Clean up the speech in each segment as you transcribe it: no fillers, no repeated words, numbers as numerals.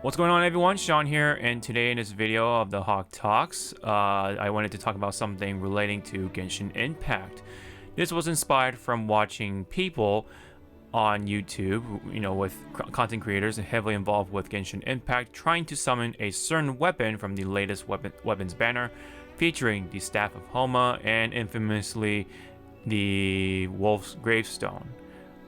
What's going on, everyone? Sean here, and today in this video of the Hawke Talks, I wanted to talk about something relating to Genshin Impact. This was inspired from watching people on YouTube, with content creators heavily involved with Genshin Impact, trying to summon a certain weapon from the latest weapons banner, featuring the Staff of Homa and infamously the Wolf's Gravestone.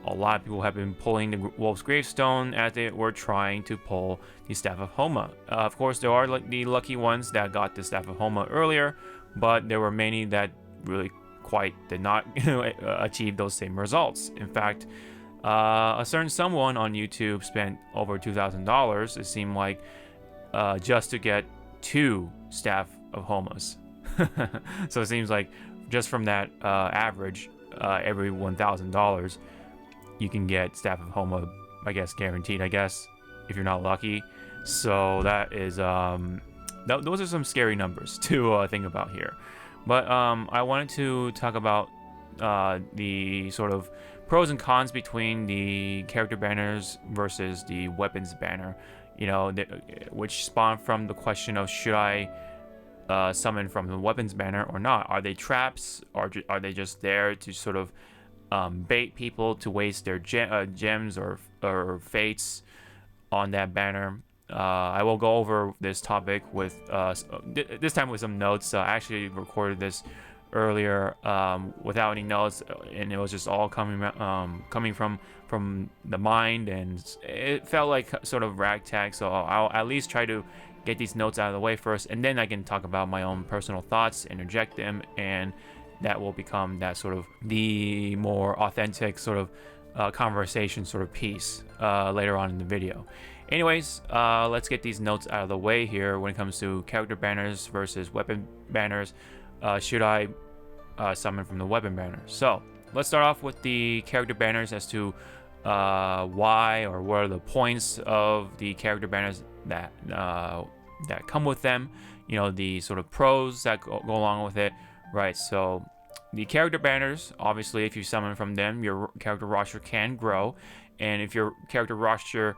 A lot of people have been pulling the Wolf's Gravestone as they were trying to pull the Staff of Homa. Of course, there are the lucky ones that got the Staff of Homa earlier, but there were many that really quite did not achieve those same results. In fact, a certain someone on YouTube spent over $2,000, it seemed like, just to get 2 Staff of Homas. So it seems like just from that average, every $1,000, you can get Staff of Homa, I guess, guaranteed, if you're not lucky. So that is, those are some scary numbers to think about here. But I wanted to talk about the sort of pros and cons between the character banners versus the weapons banner, which spawned from the question of, should I summon from the weapons banner or not? Are they traps, or are they just there to sort of bait people to waste their gems or fates on that banner? I will go over this topic with this time with some notes. I actually recorded this earlier without any notes, and it was just all coming from the mind, and it felt like sort of ragtag. So I'll at least try to get these notes out of the way first, and then I can talk about my own personal thoughts, interject them, and that will become that sort of the more authentic sort of conversation sort of piece later on in the video. Anyways, let's get these notes out of the way here when it comes to character banners versus weapon banners. Should I summon from the weapon banner? So let's start off with the character banners as to why, or what are the points of the character banners that come with them. The sort of pros that go along with it. Right, so the character banners, obviously, if you summon from them, your character roster can grow. And if your character roster,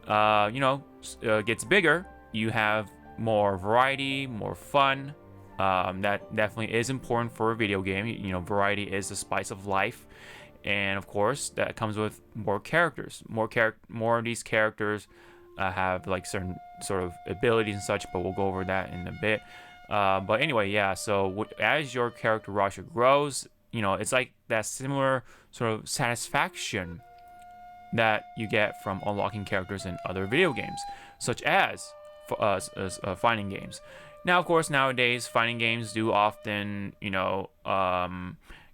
gets bigger, you have more variety, more fun. That definitely is important for a video game. Variety is the spice of life. And, of course, that comes with more characters. More of these characters have, like, certain sort of abilities and such, but we'll go over that in a bit. But anyway, yeah, so as your character roster grows, it's like that similar sort of satisfaction that you get from unlocking characters in other video games, such as fighting games. Now, of course, nowadays, fighting games do often,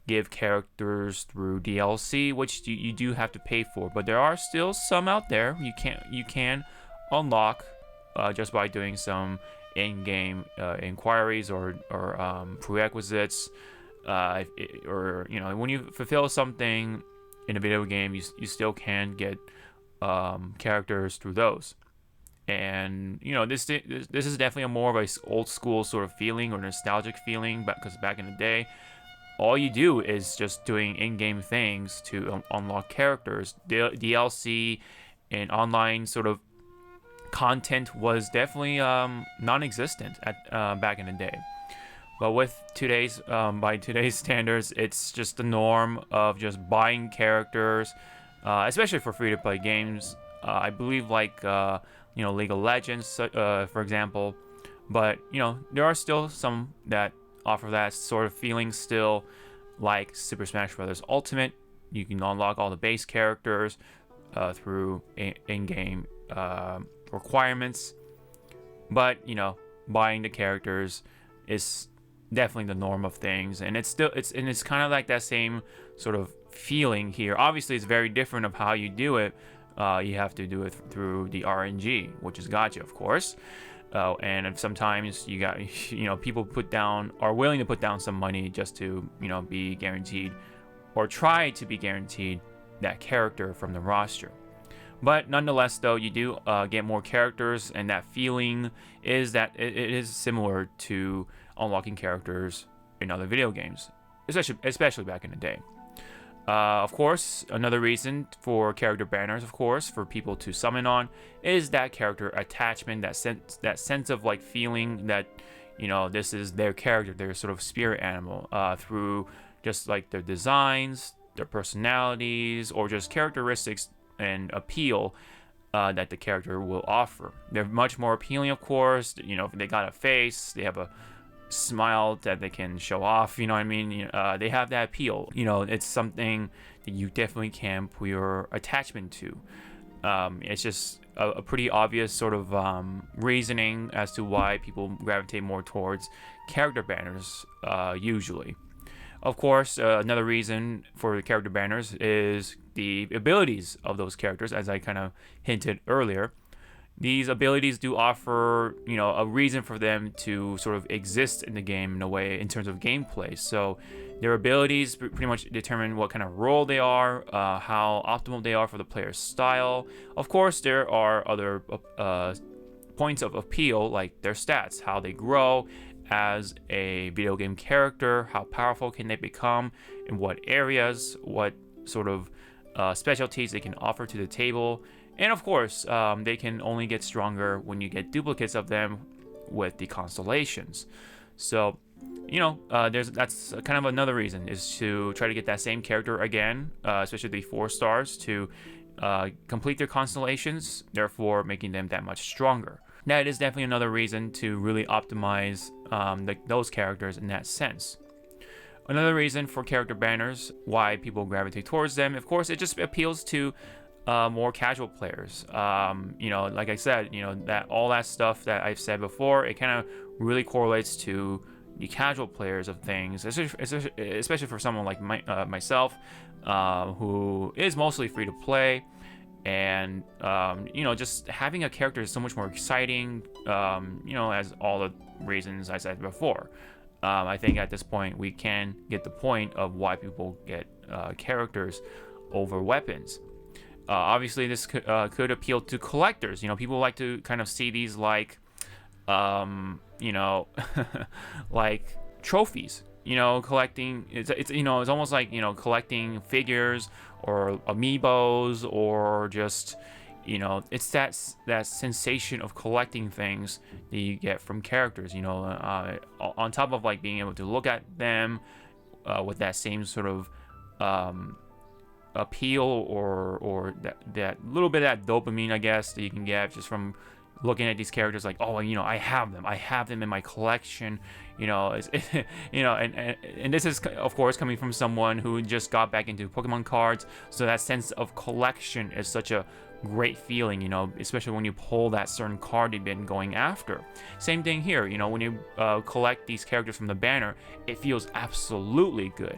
give characters through DLC, which you do have to pay for, but there are still some out there you can unlock just by doing some in-game inquiries or prerequisites, or when you fulfill something in a video game, you still can get characters through those. And this is definitely a more of a old school sort of feeling, or nostalgic feeling, because back in the day, all you do is just doing in-game things to unlock characters. DLC and online sort of content was definitely non-existent at back in the day. But with today's by today's standards, it's just the norm of just buying characters, especially for free-to-play games. I believe, like League of Legends, for example. But there are still some that offer that sort of feeling still, like Super Smash Bros. Ultimate. You can unlock all the base characters through in-game requirements, but buying the characters is definitely the norm of things, and it's kind of like that same sort of feeling here. Obviously, it's very different of how you do it. You have to do it through the RNG, which is gacha, of course. And sometimes you got people are willing to put down some money just to be guaranteed, or try to be guaranteed, that character from the roster. But nonetheless, though, you do get more characters, and that feeling is that it is similar to unlocking characters in other video games, especially back in the day. Of course, another reason for character banners, of course, for people to summon on, is that character attachment, that sense of like feeling that, this is their character, their sort of spirit animal, through just like their designs, their personalities, or just characteristics and appeal that the character will offer. They're much more appealing, of course. If they got a face, they have a smile that they can show off, you know what I mean? They have that appeal. It's something that you definitely can put your attachment to. It's just a pretty obvious sort of reasoning as to why people gravitate more towards character banners usually. Of course, another reason for the character banners is the abilities of those characters, as I kind of hinted earlier. These abilities do offer, a reason for them to sort of exist in the game in a way in terms of gameplay. So their abilities pretty much determine what kind of role they are, how optimal they are for the player's style. Of course, there are other points of appeal, like their stats, how they grow as a video game character, how powerful can they become, in what areas, what sort of specialties they can offer to the table. And of course, they can only get stronger when you get duplicates of them with the constellations. So, that's kind of another reason, is to try to get that same character again, especially the 4 stars, to complete their constellations, therefore making them that much stronger. That is definitely another reason to really optimize those characters in that sense. Another reason for character banners, why people gravitate towards them, of course, it just appeals to more casual players. Like I said, that all that stuff that I've said before, it kind of really correlates to the casual players of things, especially for someone like myself, who is mostly free to play. And just having a character is so much more exciting, as all the reasons I said before. I think at this point we can get the point of why people get characters over weapons. Obviously, this could appeal to collectors. People like to kind of see these like, like trophies. Collecting. It's almost like collecting figures or amiibos, or just it's that sensation of collecting things that you get from characters. On top of like being able to look at them with that same sort of appeal, or that little bit of that dopamine, I guess, that you can get just from looking at these characters, like, oh, I have them in my collection. And this is, of course, coming from someone who just got back into Pokemon cards, so that sense of collection is such a great feeling, especially when you pull that certain card you've been going after. Same thing here, when you collect these characters from the banner, it feels absolutely good,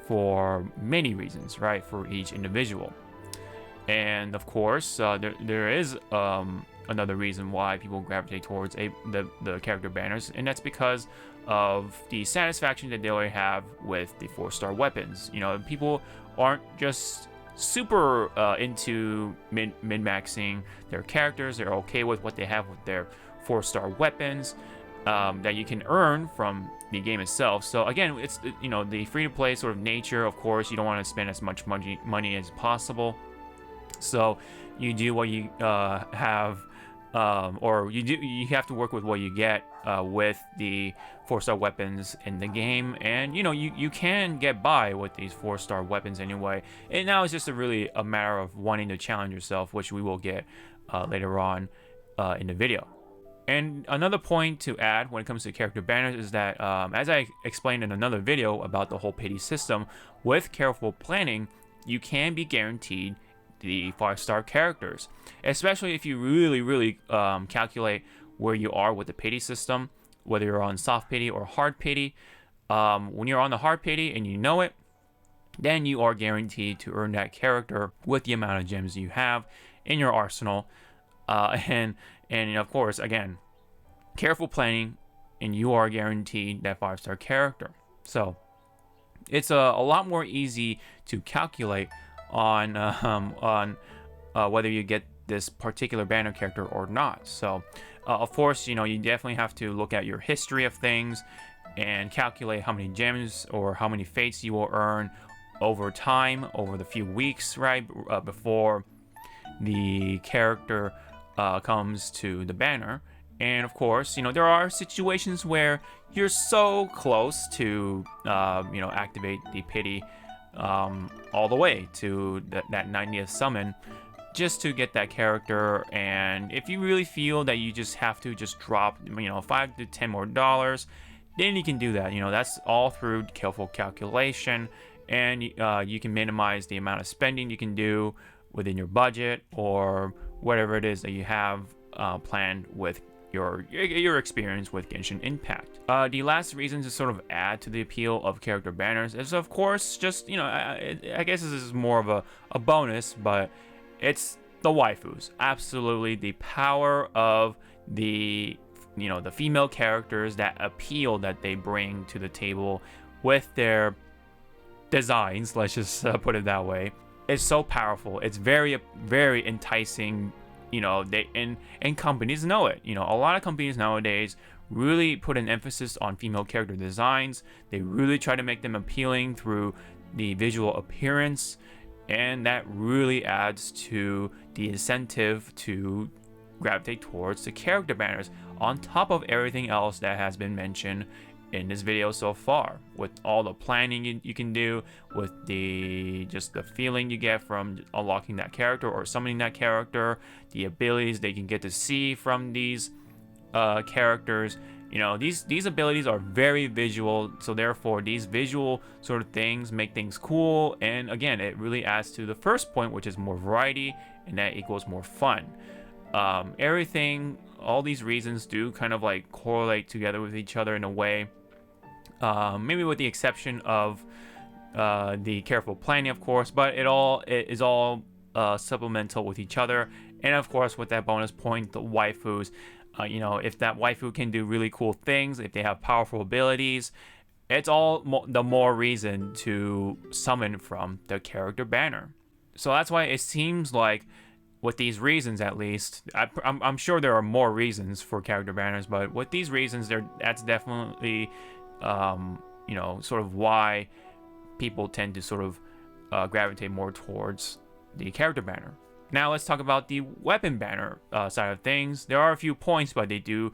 for many reasons, right, for each individual. And of course, there is another reason why people gravitate towards the character banners, and that's because of the satisfaction that they already have with the 4-star weapons. People aren't just super into min-maxing their characters. They're okay with what they have with their 4-star weapons that you can earn from the game itself. So again, it's the free-to-play sort of nature. Of course, you don't want to spend as much money as possible. So you do what you have, or you have to work with what you get with the 4-star weapons in the game, and you can get by with these 4-star weapons anyway. And now it's just really a matter of wanting to challenge yourself, which we will get later on in the video. And another point to add when it comes to character banners is that, as I explained in another video about the whole pity system, with careful planning, you can be guaranteed the 5-star characters, especially if you really calculate where you are with the pity system, whether you're on soft pity or hard pity. When you're on the hard pity and you know it, then you are guaranteed to earn that character with the amount of gems you have in your arsenal, and of course, again, careful planning, and you are guaranteed that 5-star character. So it's a lot more easy to calculate on whether you get this particular banner character or not. So of course, you definitely have to look at your history of things and calculate how many gems or how many fates you will earn over time, over the few weeks, right, before the character comes to the banner. And of course, there are situations where you're so close to, activate the pity all the way to that 90th summon just to get that character. And if you really feel that you just have to just drop, $5 to $10 more, then you can do that. That's all through careful calculation, and you can minimize the amount of spending you can do within your budget or whatever it is that you have planned with your experience with Genshin Impact. The last reason to sort of add to the appeal of character banners is, of course, just, I guess this is more of a bonus, but it's the waifus. Absolutely, the power of the female characters, that appeal that they bring to the table with their designs, let's just put it that way, is so powerful. It's very, very enticing. And companies know it. A lot of companies nowadays really put an emphasis on female character designs. They really try to make them appealing through the visual appearance, and that really adds to the incentive to gravitate towards the character banners, on top of everything else that has been mentioned in this video so far, with all the planning you can do, with the feeling you get from unlocking that character or summoning that character, the abilities they can get to see from these characters. These abilities are very visual, so therefore these visual sort of things make things cool, and again, it really adds to the first point, which is more variety, and that equals more fun. All these reasons do kind of like correlate together with each other in a way, maybe with the exception of the careful planning, of course, but it is all supplemental with each other. And of course, with that bonus point, the waifus, if that waifu can do really cool things, if they have powerful abilities, it's all the more reason to summon from the character banner. So that's why it seems like, with these reasons at least, I'm sure there are more reasons for character banners, but with these reasons, that's definitely, sort of why people tend to sort of gravitate more towards the character banner. Now let's talk about the weapon banner side of things. There are a few points, but they do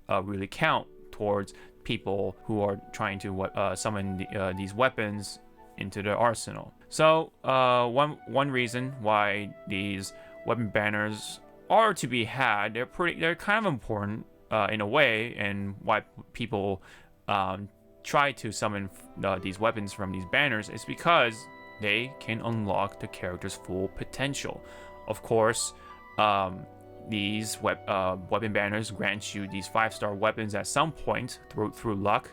really count towards people who are trying to summon these weapons into their arsenal. So one reason why these weapon banners are to be had, they're kind of important in a way, and why people try to summon these weapons from these banners is because they can unlock the character's full potential. Of course, these weapon banners grant you these 5-star weapons at some point through luck,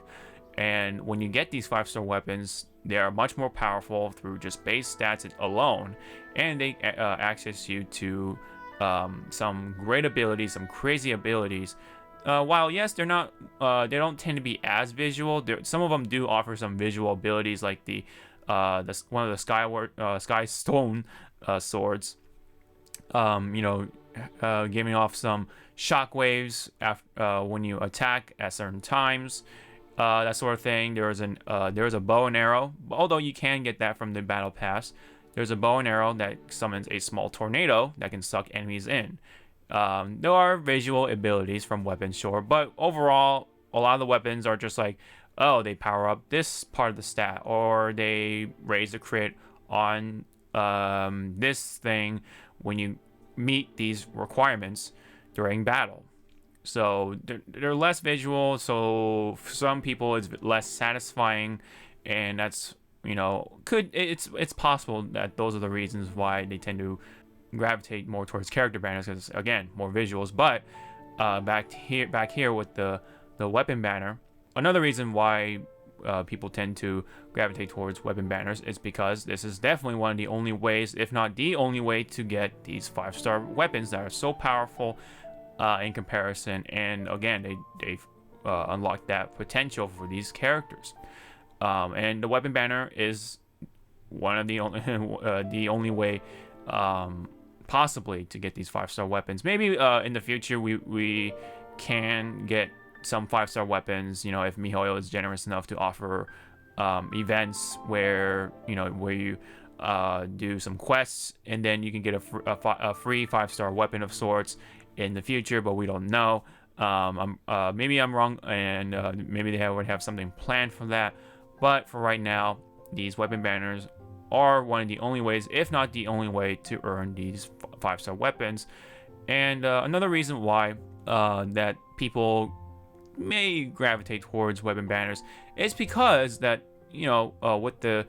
and when you get these 5-star weapons, they are much more powerful through just base stats alone, and they access you to some great abilities, some crazy abilities. While yes, they don't tend to be as visual. Some of them do offer some visual abilities, like one of the Sky Stone swords. Giving off some shockwaves when you attack at certain times. That sort of thing. There's a bow and arrow, although you can get that from the battle pass. There's a bow and arrow that summons a small tornado that can suck enemies in. There are visual abilities from weapons, sure, but overall, a lot of the weapons are just like, oh, they power up this part of the stat, or they raise the crit on this thing when you meet these requirements during battle. So they're less visual, so for some people it's less satisfying, and that's it's possible that those are the reasons why they tend to gravitate more towards character banners, because again, more visuals. But back here with the weapon banner, another reason why people tend to gravitate towards weapon banners is because this is definitely one of the only ways, if not the only way, to get these 5-star weapons that are so powerful in comparison, and again, they've unlocked that potential for these characters. And the weapon banner is one of the only the only way possibly to get these 5-star weapons. Maybe in the future we can get some 5-star weapons, if MiHoYo is generous enough to offer events where you do some quests, and then you can get a free 5-star weapon of sorts in the future, but we don't know. Maybe I'm wrong, and maybe they would have something planned for that. But for right now, these weapon banners are one of the only ways, if not the only way, to earn these 5-star weapons. And another reason why that people may gravitate towards weapon banners is because that with the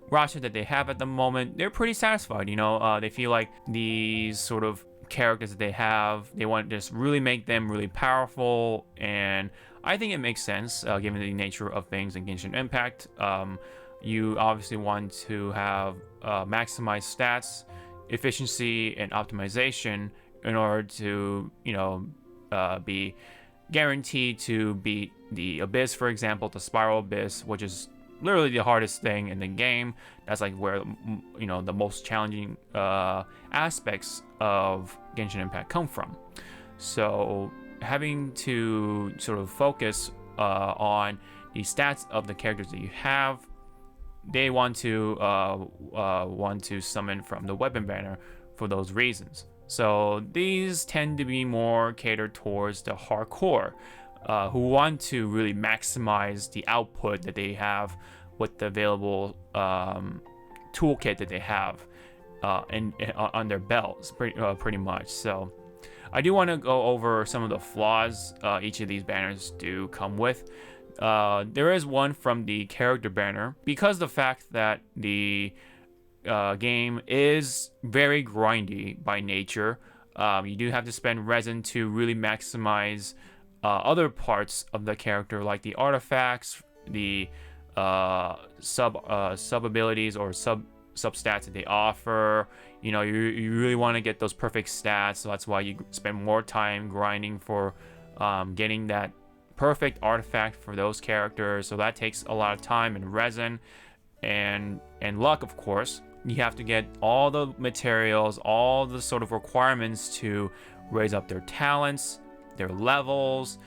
roster that they have at the moment, they're pretty satisfied. They feel like these sort of characters that they have, they want to just really make them really powerful, and I think it makes sense given the nature of things in Genshin Impact. You obviously want to have maximized stats, efficiency, and optimization in order to be guaranteed to beat the Abyss, for example, the Spiral Abyss, which is literally the hardest thing in the game. That's like where the most challenging aspects of Genshin Impact come from. So having to sort of focus on the stats of the characters that you have, they want to summon from the weapon banner for those reasons. So these tend to be more catered towards the hardcore, who want to really maximize the output that they have with the available toolkit that they have on their belts, pretty much. So I do want to go over some of the flaws each of these banners do come with. There is one from the character banner, because the fact that the game is very grindy by nature. You do have to spend resin to really maximize other parts of the character, like the artifacts, the sub abilities or sub stats that they offer. You really want to get those perfect stats, so that's why you spend more time grinding for getting that perfect artifact for those characters. So that takes a lot of time and resin and luck, of course. You have to get all the materials, all the sort of requirements to raise up their talents, their levels,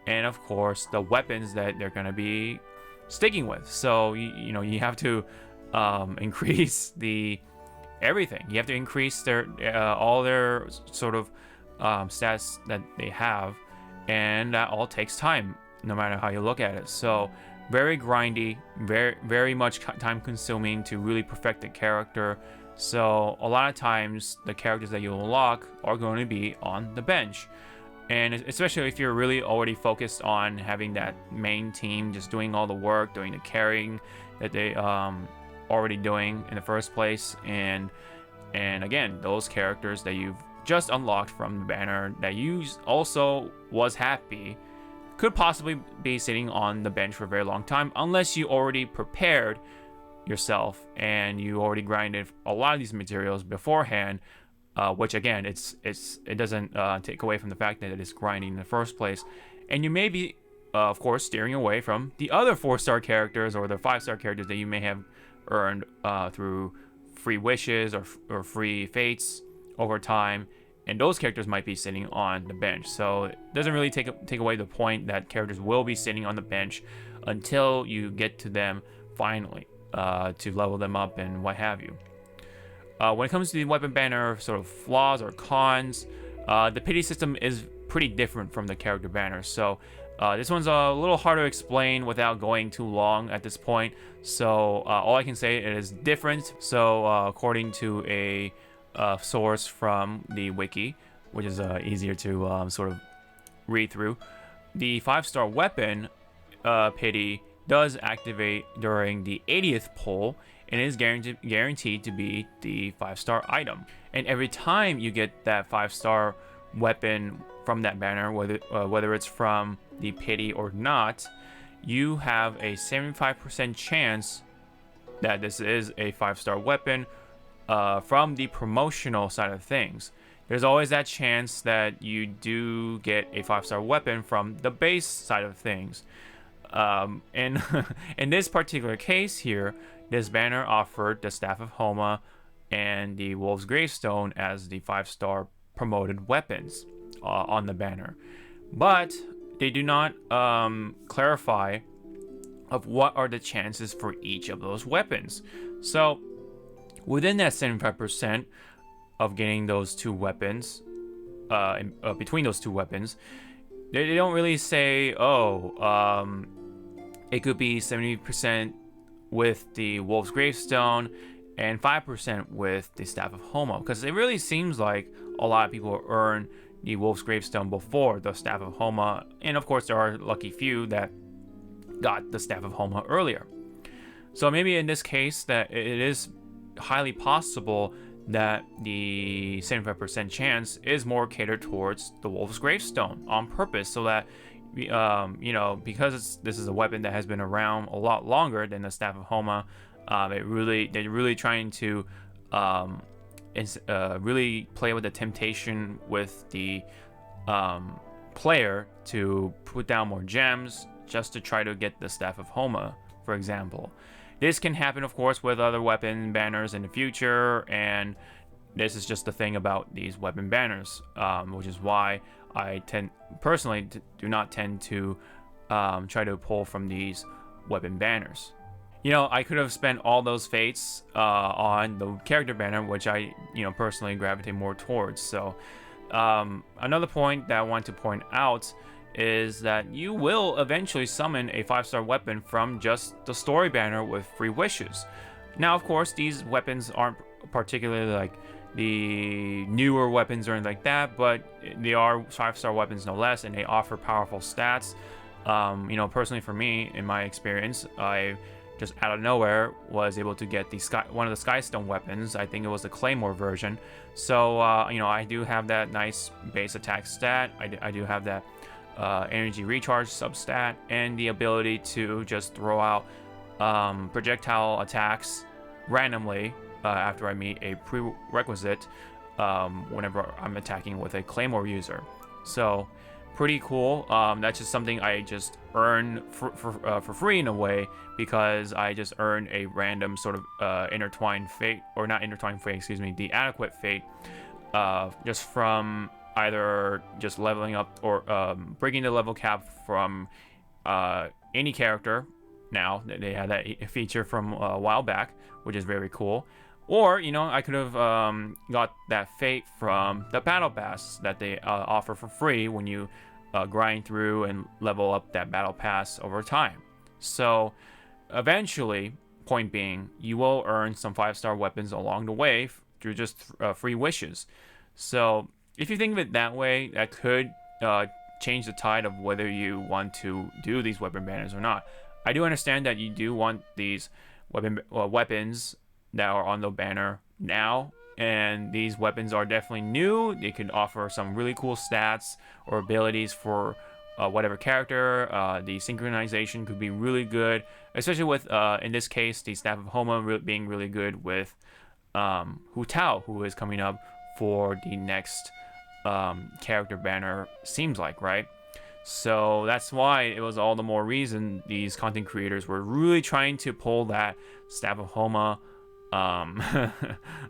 and of course the weapons that they're going to be sticking with. So you have to increase everything. You have to increase their all their sort of stats that they have, and that all takes time, no matter how you look at it. So very grindy, very much time consuming to really perfect the character. So a lot of times the characters that you unlock are going to be on the bench, and especially if you're really already focused on having that main team just doing all the work, doing the carrying that they already doing in the first place. And again, those characters that you've just unlocked from the banner that you also was happy could possibly be sitting on the bench for a very long time, unless you already prepared yourself and you already grinded a lot of these materials beforehand, which again, it doesn't take away from the fact that it is grinding in the first place. And you may be of course steering away from the other 4-star characters or the 5-star characters that you may have earned through free wishes or free fates over time, and those characters might be sitting on the bench. So it doesn't really take away the point that characters will be sitting on the bench until you get to them finally to level them up and what have you. When it comes to the weapon banner sort of flaws or cons, the pity system is pretty different from the character banner. So this one's a little hard to explain without going too long at this point. So all I can say, it is different. So according to a source from the wiki, which is easier to sort of read through, the 5-star weapon pity does activate during the 80th pull and is guaranteed to be the 5-star item. And every time you get that 5-star weapon from that banner, whether it's from the pity or not, you have a 75% chance that this is a 5-star weapon from the promotional side of things. There's always that chance that you do get a 5-star weapon from the base side of things. And in this particular case here, this banner offered the Staff of Homa and the Wolf's Gravestone as the 5-star promoted weapons on the banner. But they do not clarify of what are the chances for each of those weapons. So within that 75% of getting those two weapons, between those two weapons, they don't really say, it could be 70% with the Wolf's Gravestone and 5% with the Staff of Homo, because it really seems like a lot of people earn the Wolf's Gravestone before the Staff of Homo, and of course there are lucky few that got the Staff of Homo earlier. So maybe in this case that it is highly possible that the 75% chance is more catered towards the Wolf's Gravestone on purpose, so that because this is a weapon that has been around a lot longer than the Staff of Homo, they're really trying to really play with the temptation with the player to put down more gems just to try to get the Staff of Homo, for example. This can happen, of course, with other weapon banners in the future, and this is just the thing about these weapon banners, which is why I personally do not tend to try to pull from these weapon banners. I could have spent all those fates on the character banner, which I personally gravitate more towards. So another point that I want to point out is that you will eventually summon a 5-star weapon from just the story banner with free wishes. Now, of course, these weapons aren't particularly like the newer weapons or anything like that, but they are 5-star weapons no less, and they offer powerful stats. Personally for me, in my experience, I just out of nowhere was able to get one of the Skystone weapons. I think it was the Claymore version. So I do have that nice base attack stat. I do have that energy recharge substat, and the ability to just throw out projectile attacks randomly after I meet a prerequisite whenever I'm attacking with a Claymore user. So pretty cool. That's just something I just earn for free in a way, because I just earned a random sort of intertwined fate, or not intertwined fate, excuse me, the adequate fate, just from either just leveling up or breaking the level cap from any character. Now they had that feature from a while back, which is very cool. Or I could have got that fate from the battle pass that they offer for free when you grind through and level up that battle pass over time. So eventually, point being, you will earn some 5-star weapons along the way through just free wishes. So if you think of it that way, that could change the tide of whether you want to do these weapon banners or not. I do understand that you do want these weapons that are on the banner now, and these weapons are definitely new. They can offer some really cool stats or abilities for whatever character. The synchronization could be really good, especially with in this case the Staff of Homo being really good with Hu Tao, who is coming up for the next character banner, seems like, right? So that's why it was all the more reason these content creators were really trying to pull that Staff of Homo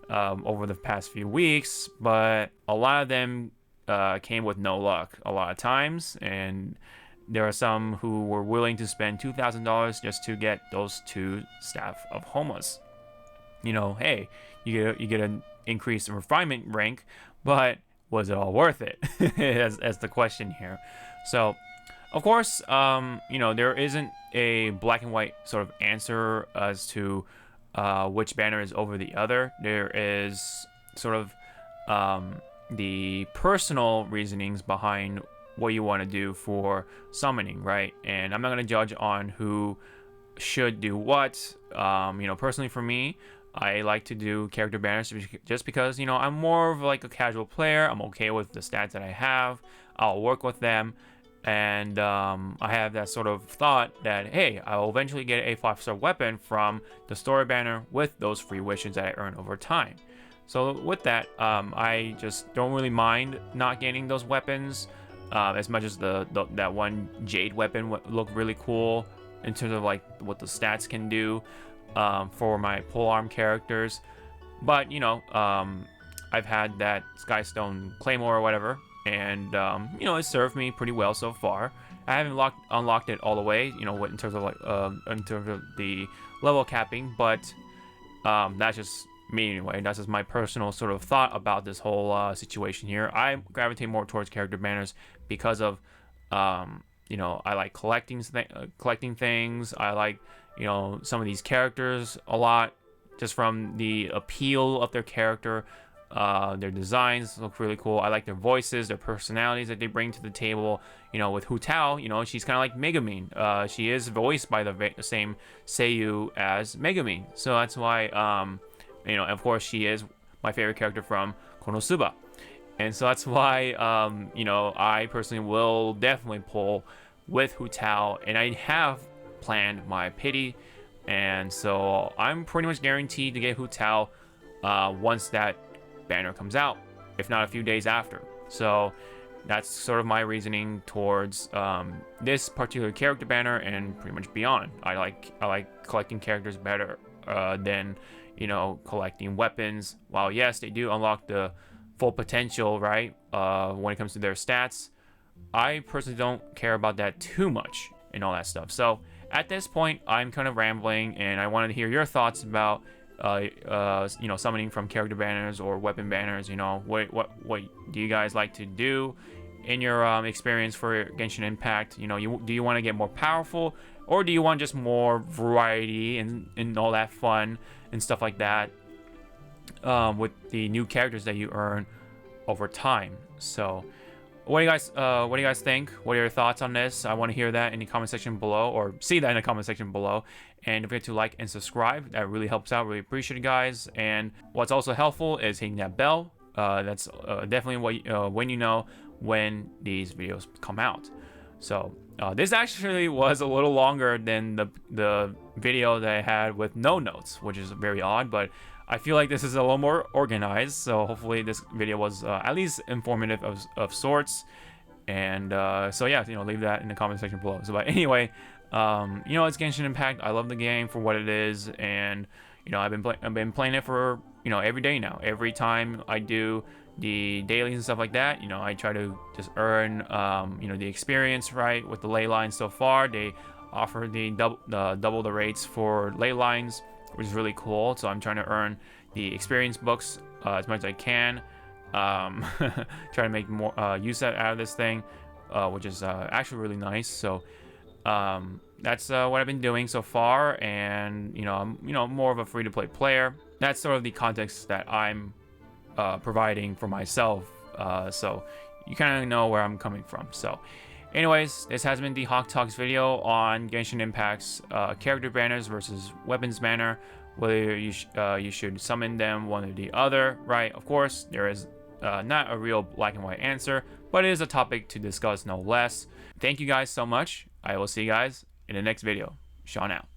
over the past few weeks, but a lot of them came with no luck a lot of times, and there are some who were willing to spend $2,000 just to get those 2 Staff of Homos. Hey, you get an increase in refinement rank, but was it all worth it? as the question here. So, of course, there isn't a black and white sort of answer as to which banner is over the other. There is sort of the personal reasonings behind what you want to do for summoning, right? And I'm not going to judge on who should do what. Personally for me, I like to do character banners just because, I'm more of like a casual player. I'm okay with the stats that I have. I'll work with them. And I have that sort of thought that, hey, I'll eventually get a 5-star weapon from the story banner with those free wishes that I earn over time. So with that, I just don't really mind not getting those weapons as much as that one Jade weapon looked really cool in terms of like what the stats can do for my polearm characters. But I've had that Skystone Claymore or whatever and you know, it served me pretty well so far. I haven't unlocked it all the way, you know, in terms of like in terms of the level capping, but that's just me anyway. That's just my personal sort of thought about this whole situation here. I gravitate more towards character banners because of you know, I like collecting things. I like, you know, some of these characters a lot, just from the appeal of their character. Their designs look really cool. I like their voices, their personalities that they bring to the table. You know, with Hu Tao, you know, she's kind of like Megumin. She is voiced by the same seiyuu as Megumin, so that's why, you know, of course, she is my favorite character from Konosuba, and so that's why, you know, I personally will definitely pull with Hu Tao, and I have planned my pity, and so I'm pretty much guaranteed to get Hu Tao once that banner comes out, if not a few days after. So that's sort of my reasoning towards this particular character banner and pretty much beyond. I like collecting characters better than, you know, collecting weapons. While yes, they do unlock the full potential, right, when it comes to their stats, I personally don't care about that too much and all that stuff. So at this point, I'm kind of rambling, and I wanted to hear your thoughts about you know, summoning from character banners or weapon banners. You know, what do you guys like to do in your experience for Genshin Impact? You know, do you want to get more powerful, or do you want just more variety and all that fun and stuff like that with the new characters that you earn over time? So what do you guys think? What are your thoughts on this? I want to hear that in the comment section below, or see that in the comment section below. And don't forget to like and subscribe. That really helps out. Really appreciate it, guys. And what's also helpful is hitting that bell. That's definitely what when you know when these videos come out. So this actually was a little longer than the video that I had with no notes, which is very odd, but I feel like this is a little more organized, so hopefully this video was at least informative of sorts. And so yeah, you know, leave that in the comment section below. So but anyway, you know, it's Genshin Impact. I love the game for what it is, and you know, I've been playing it for, you know, every day now. Every time I do the dailies and stuff like that, you know, I try to just earn you know, the experience, right, with the ley lines. So far they offer the double the rates for ley lines, which is really cool. So I'm trying to earn the experience books as much as I can. Try to make more use out of this thing, which is actually really nice. So that's what I've been doing so far, and you know, I'm more of a free-to-play player. That's sort of the context that I'm providing for myself, so you kind of know where I'm coming from. So anyways, this has been the Hawke Talks video on Genshin Impact's character banners versus weapons banner, whether you should summon them one or the other, right? Of course, there is not a real black and white answer, but it is a topic to discuss no less. Thank you guys so much. I will see you guys in the next video. Sean out.